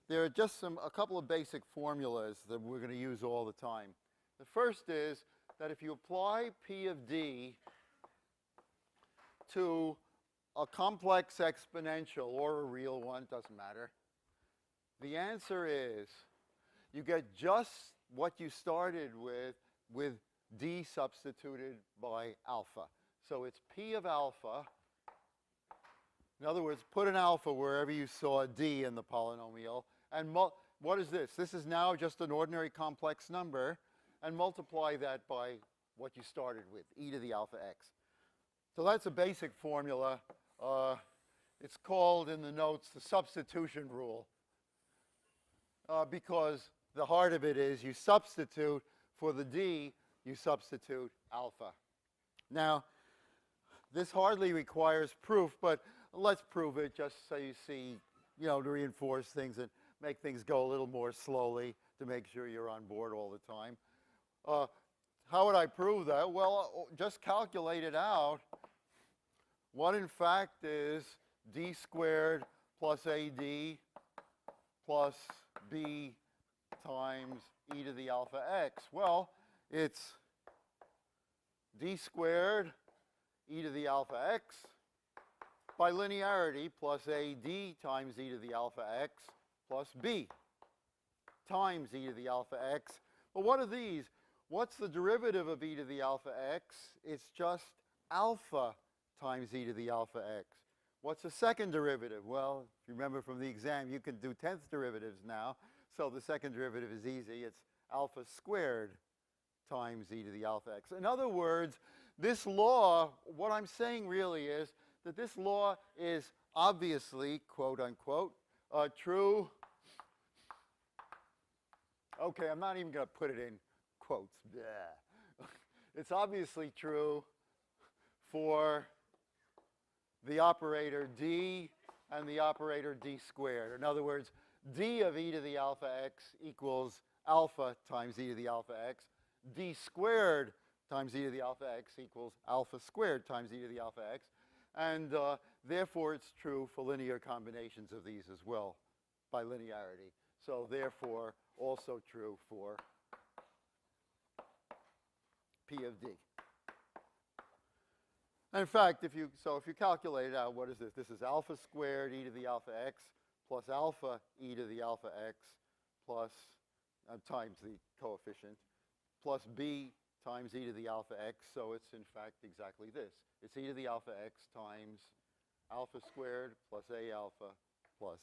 there are just a couple of basic formulas that we're going to use all the time. The first is that if you apply P of D to a complex exponential or a real one, doesn't matter, the answer is you get just what you started with D substituted by alpha. So it's P of alpha. In other words, put an alpha wherever you saw D in the polynomial. And what is this? This is now just an ordinary complex number. And multiply that by what you started with, e to the alpha x. So that's a basic formula. It's called in the notes the substitution rule. Because the heart of it is you substitute for the D, you substitute alpha. Now, this hardly requires proof, but let's prove it just so you see, to reinforce things and make things go a little more slowly to make sure you're on board all the time. How would I prove that? Well, just calculate it out. What in fact is D squared plus AD plus B times e to the alpha x? Well, it's D squared e to the alpha x by linearity plus AD times e to the alpha x plus B times e to the alpha x. Well, what are these? What's the derivative of e to the alpha x? It's just alpha times e to the alpha x. What's the second derivative? Well, if you remember from the exam, you can do 10th derivatives now. So the second derivative is easy. It's alpha squared times e to the alpha x. In other words, this law, what I'm saying really is that this law is obviously, quote unquote, true. Okay, I'm not even going to put it in quotes. Bleh. It's obviously true for the operator D and the operator D squared. In other words, D of e to the alpha x equals alpha times e to the alpha x. D squared times e to the alpha x equals alpha squared times e to the alpha x. And therefore, it's true for linear combinations of these as well by linearity. So therefore, also true for P of D. And in fact, if you calculate it out, what is this? This is alpha squared e to the alpha x plus alpha e to the alpha x plus times the coefficient plus B times e to the alpha x. So it's in fact exactly this. It's e to the alpha x times alpha squared plus A alpha plus